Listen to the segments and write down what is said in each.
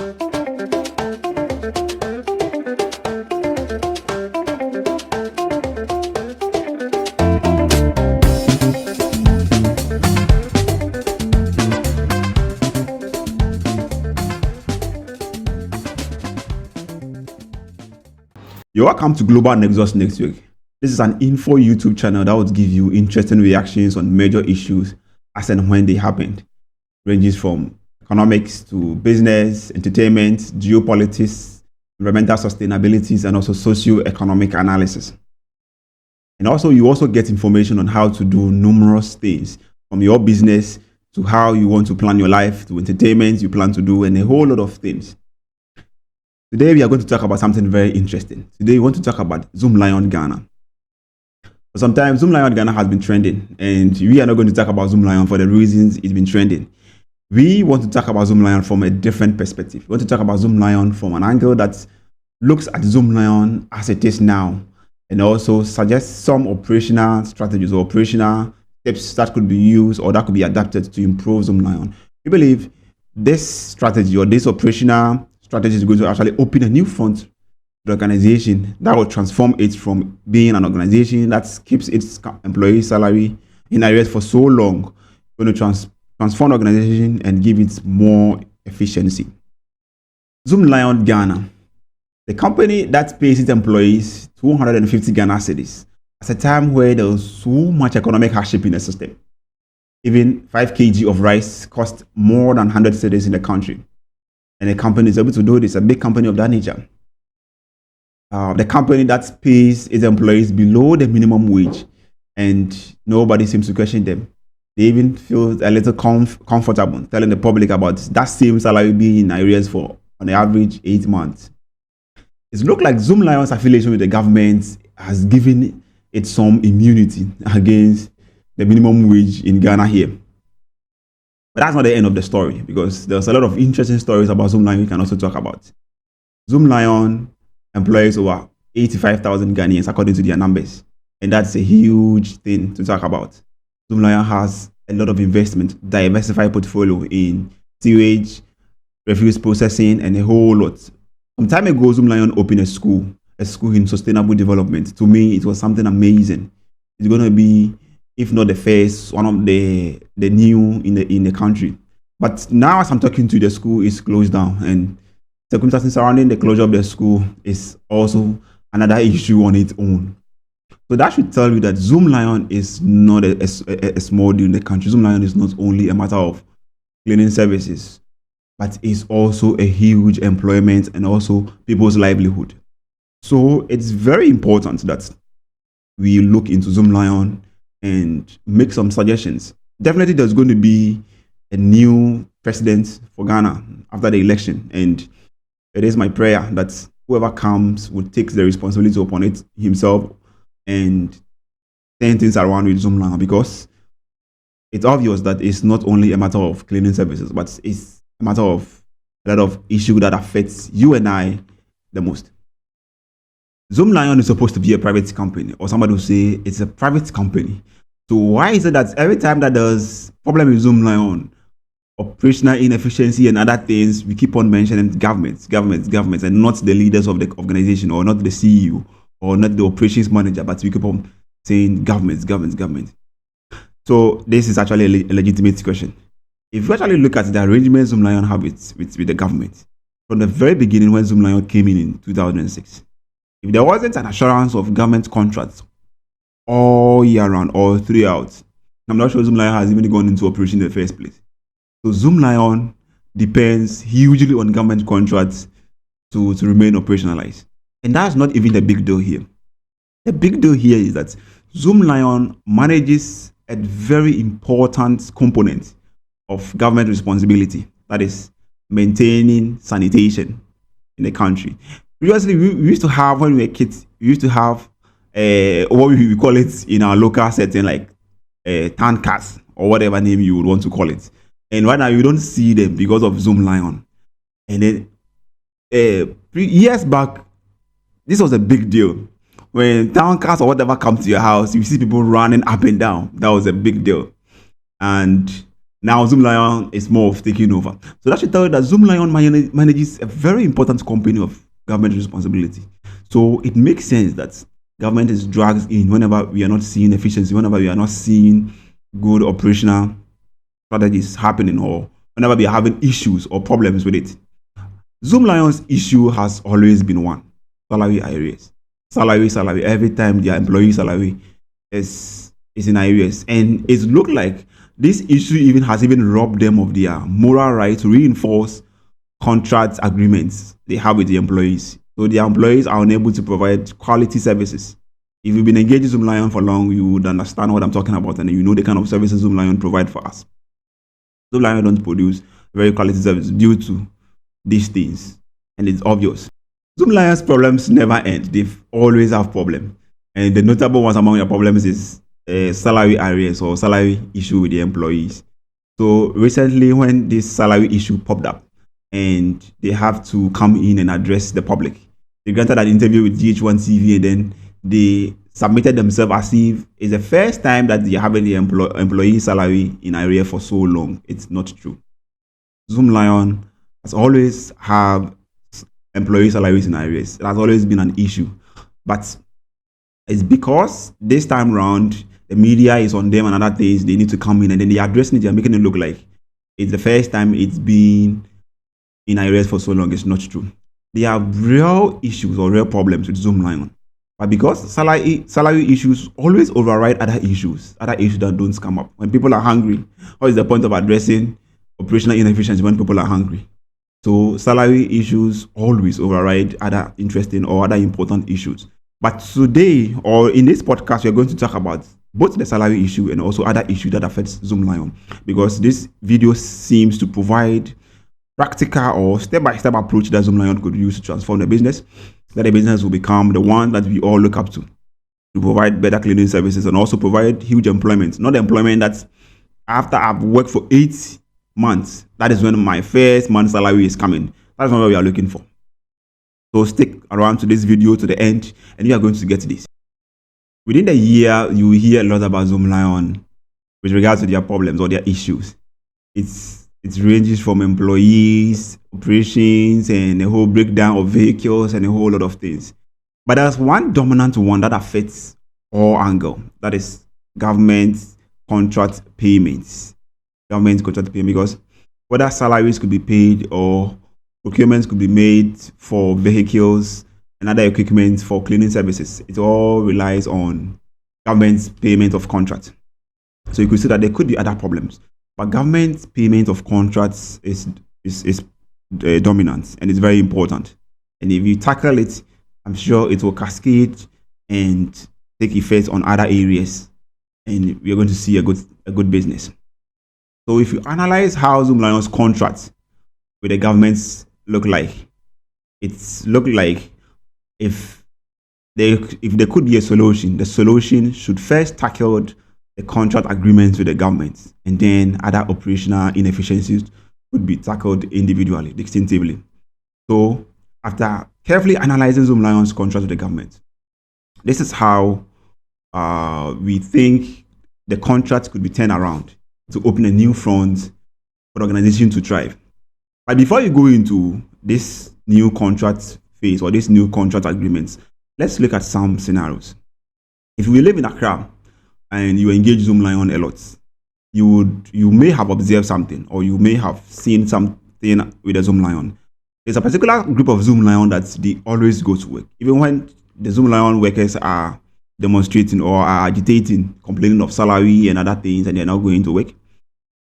You're welcome to Global Nexus Network. This is an info YouTube channel that would give you interesting reactions on major issues as and when they happened. Ranges from economics to business, entertainment, geopolitics, environmental sustainability, and also socio-economic analysis. And also, you also get information on how to do numerous things from your business to how you want to plan your life to entertainment you plan to do and a whole lot of things. Today, we are going to talk about something very interesting. Today, we want to talk about Zoomlion Ghana. For some time, Zoomlion Ghana has been trending, and we are not going to talk about Zoomlion for the reasons it's been trending. We want to talk about Zoomlion from a different perspective. We want to talk about Zoomlion from an angle that looks at Zoomlion as it is now, and also suggests some operational strategies or operational tips that could be used or that could be adapted to improve Zoomlion. We believe this strategy or this operational strategy is going to actually open a new front to the organization that will transform it from being an organization that keeps its employee salary in arrears for so long, going to transform the organization and give it more efficiency. Zoomlion Ghana, the company that pays its employees 250 Ghana cedis at a time where there was so much economic hardship in the system. Even 5 kg of rice cost more than 100 cedis in the country. And the company is able to do this, a big company of that nature. The company that pays its employees below the minimum wage, and nobody seems to question them. They even feel a little comfortable telling the public about that same salary being in arrears for, on the average, 8 months. It looks like Zoomlion's affiliation with the government has given it some immunity against the minimum wage in Ghana here. But that's not the end of the story, because there's a lot of interesting stories about Zoomlion we can also talk about. Zoomlion employs over 85,000 Ghanaians according to their numbers, and that's a huge thing to talk about. Zoomlion has a lot of investment, diversified portfolio in sewage, refuse processing, and a whole lot. Some time ago, Zoomlion opened a school in sustainable development. To me, it was something amazing. It's going to be, if not the first, one of the new in the country. But now, as I'm talking to you, the school is closed down, and circumstances surrounding the closure of the school is also another issue on its own. So that should tell you that Zoomlion is not a small deal in the country. Zoomlion is not only a matter of cleaning services, but it's also a huge employment and also people's livelihood. So it's very important that we look into Zoomlion and make some suggestions. Definitely there's going to be a new president for Ghana after the election, and it is my prayer that whoever comes will take the responsibility upon it himself and turn things around with Zoomlion, because it's obvious that it's not only a matter of cleaning services, but it's a matter of a lot of issue that affects you and I the most. Zoomlion is supposed to be a private company, or somebody will say it's a private company. So why is it that every time that there's problem with Zoomlion, operational inefficiency and other things, we keep on mentioning governments, and not the leaders of the organization, or not the CEO, or not the operations manager, but we keep on saying governments. So this is actually a legitimate question. If you actually look at the arrangement Zoomlion have with the government, from the very beginning when Zoomlion came in 2006, if there wasn't an assurance of government contracts all year round or throughout, I'm not sure Zoomlion has even gone into operation in the first place. So Zoomlion depends hugely on government contracts to remain operationalized. And that's not even the big deal here. The big deal here is that Zoomlion manages a very important component of government responsibility, that is maintaining sanitation in the country. Previously, we used to have, when we were kids, we used to have what we call it in our local setting, like town cats, or whatever name you would want to call it. And right now, you don't see them because of Zoomlion. And then years back, this was a big deal. When town cats or whatever come to your house, you see people running up and down. That was a big deal. And Now Zoomlion is more of taking over. So that should tell you that Zoomlion manages a very important company of government responsibility. So it makes sense that government is dragged in whenever we are not seeing efficiency, whenever we are not seeing good operational strategies happening, or whenever we are having issues or problems with it. Zoomlion's issue has always been one: salary arrears. Salary. Every time their employee salary is in arrears, and it looked like this issue even has robbed them of their moral right to reinforce contract agreements they have with the employees. So the employees are unable to provide quality services. If you've been engaged in Zoomlion for long, you would understand what I'm talking about, and you know the kind of services Zoomlion provide for us. Zoomlion don't produce very quality service due to these things, and it's obvious. Zoomlion's problems never end. They always have problems, and the notable ones among their problems is salary arrears or salary issue with the employees. So recently, when this salary issue popped up, and they have to come in and address the public, they granted an interview with GH1 TV, and then they submitted themselves as if it's the first time that they are having the employee salary in arrear for so long. It's not true. Zoomlion has always have employee salaries in arrears. It has always been an issue, but it's because this time round the media is on them and other things. They need to come in and then they are addressing it. They are making it look like it's the first time it's been in arrears for so long. It's not true. There are real issues or real problems with Zoomlion, but because salary issues always override other issues that don't come up when people are hungry. What is the point of addressing operational inefficiency when people are hungry? So salary issues always override other interesting or other important issues. But today, or in this podcast, we're going to talk about both the salary issue and also other issues that affects Zoomlion, because this video seems to provide practical or step-by-step approach that Zoomlion could use to transform the business, that the business will become the one that we all look up to provide better cleaning services and also provide huge employment. Not employment that after I've worked for 8 months, that is when my first month's salary is coming. That's not what we are looking for. So stick around to this video to the end and you are going to get this. Within the year, you will hear a lot about Zoomlion with regards to their problems or their issues. It ranges from employees, operations, and a whole breakdown of vehicles and a whole lot of things. But there's one dominant one that affects all angle. That is government contract payments. Government contract payment, because whether salaries could be paid or procurements could be made for vehicles and other equipment for cleaning services, it all relies on government's payment of contracts. So you could see that there could be other problems, but government payment of contracts is dominant and it's very important. And if you tackle it, I'm sure it will cascade and take effect on other areas, and we're going to see a good business. So if you analyze how Zoomlion's contracts with the governments look like, it's look like if there could be a solution, the solution should first tackle the contract agreements with the government, and then other operational inefficiencies could be tackled individually, distinctively. So after carefully analyzing Zoomlion's contract with the government, this is how we think the contract could be turned around to open a new front for the organization to thrive. But before you go into this new contract phase or this new contract agreements, let's look at some scenarios. If we live in Accra and you engage Zoomlion a lot, you may have observed something, or you may have seen something with the Zoomlion. There's a particular group of Zoomlion that they always go to work, even when the Zoomlion workers are demonstrating or are agitating, complaining of salary and other things, and they're not going to work.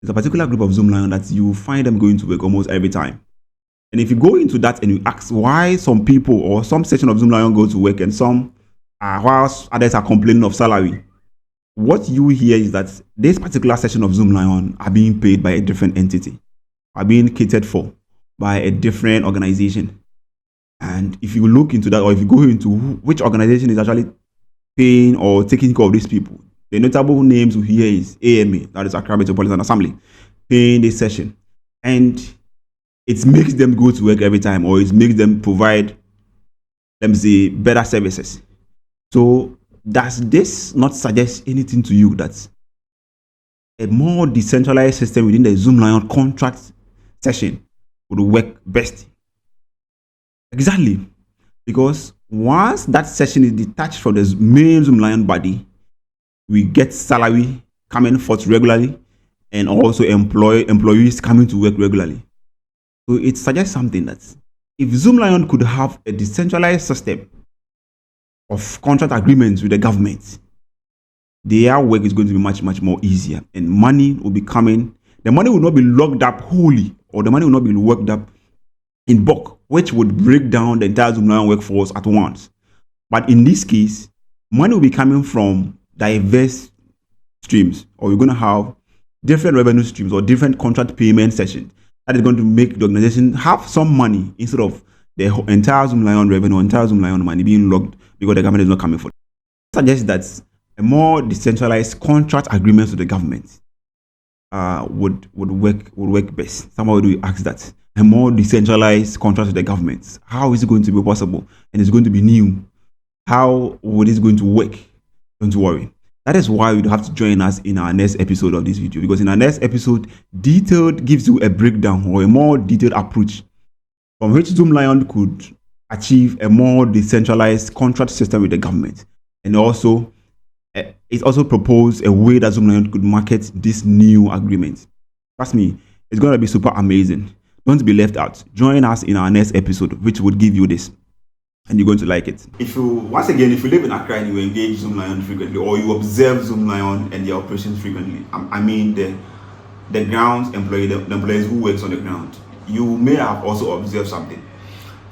There's a particular group of Zoomlion that you find them going to work almost every time. And if you go into that and you ask why some people or some section of Zoomlion go to work and some whilst others are complaining of salary, what you hear is that this particular section of Zoomlion are being paid by a different entity, are being catered for by a different organization. And if you look into that, or if you go into which organization is actually paying or taking care of these people, the notable names we hear is AMA, that is Accra Metropolitan Assembly, paying this session. And it makes them go to work every time, or it makes them provide, let me say, better services. So does this not suggest anything to you that a more decentralized system within the Zoomlion contract session would work best. Exactly. Because once that session is detached from the main Zoomlion body, we get salary coming forth regularly and also employees coming to work regularly. So it suggests something that if Zoomlion could have a decentralized system of contract agreements with the government, their work is going to be much more easier, and money will be coming. The money will not be locked up wholly, or the money will not be worked up in bulk, which would break down the entire Zoomlion workforce at once. But in this case, money will be coming from diverse streams, or you're going to have different revenue streams or different contract payment sessions that is going to make the organization have some money instead of the entire Zoomlion revenue, entire Zoomlion money being locked because the government is not coming for it. It suggests that a more decentralized contract agreements with the government would work best. Somebody will ask that. A more decentralized contract with the government. How is it going to be possible? And it's going to be new. How would it going to work? Don't worry. That is why you have to join us in our next episode of this video, because in our next episode, detailed gives you a breakdown or a more detailed approach from which Zoomlion could achieve a more decentralized contract system with the government. And also, it also proposed a way that Zoomlion could market this new agreement. Trust me, it's going to be super amazing. Don't be left out. Join us in our next episode, which would give you this, and you're going to like it. If you live in Accra and you engage Zoomlion frequently, or you observe Zoomlion and their operations frequently, I mean the ground employee, the employees who works on the ground, you may have also observed something.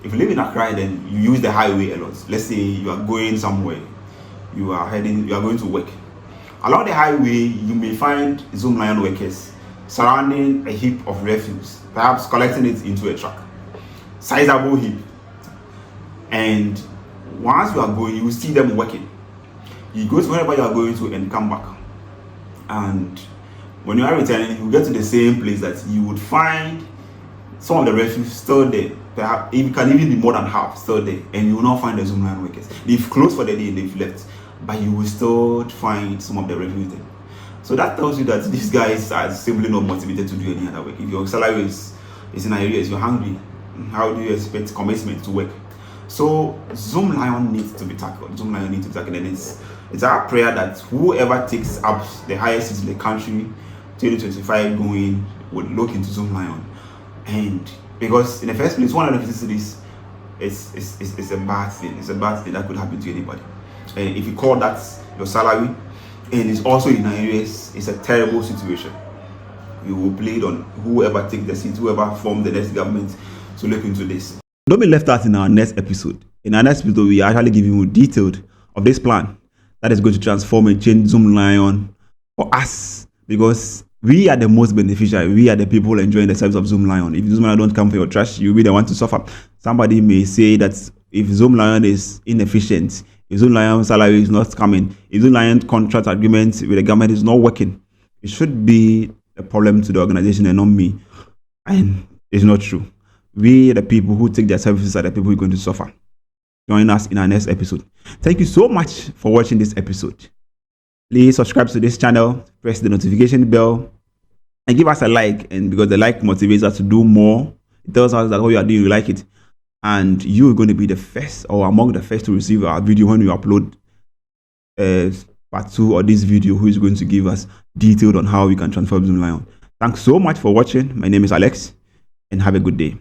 If you live in Accra, then you use the highway a lot. Let's say you are going somewhere, you are going to work. Along the highway, you may find Zoomlion workers surrounding a heap of refuse, perhaps collecting it into a truck, sizable heap. And once you are going, you will see them working. You go to wherever you are going to and come back. And when you are returning, you get to the same place that you would find some of the refuse still there. Perhaps it can even be more than half still there, and you will not find the Zoomlion workers. They've closed for the day and they've left, but you will still find some of the refuse there. So that tells you that these guys are simply not motivated to do any other work. If your salary is in arrears, you're hungry, how do you expect commitment to work? So Zoomlion needs to be tackled. Zoomlion needs to be tackled, and it's our prayer that whoever takes up the highest seat in the country 2025 going would look into Zoomlion. And because in the first place, one of the cities is a bad thing. It's a bad thing that could happen to anybody. And if you call that your salary and it's also in arrears, it's a terrible situation. You will plead on whoever takes the seat, whoever forms the next government to look into this. Don't be left out in our next episode. In our next episode, we are actually giving you detailed of this plan that is going to transform and change Zoomlion for us, because we are the most beneficial. We are the people enjoying the service of Zoomlion. If Zoomlion don't come for your trash, you'll be the one to suffer. Somebody may say that if Zoomlion is inefficient, if Zoomlion salary is not coming, if Zoomlion contract agreement with the government is not working, it should be a problem to the organization and not me. And it's not true. We, the people who take their services, are the people who are going to suffer. Join us in our next episode. Thank you so much for watching this episode. Please subscribe to this channel, press the notification bell, and give us a like. And because the like motivates us to do more, it tells us that what you are doing, you like it. And you are going to be the first or among the first to receive our video when we upload part 2 or this video, who is going to give us detailed on how we can transform Zoomlion. Thanks so much for watching. My name is Alex, and have a good day.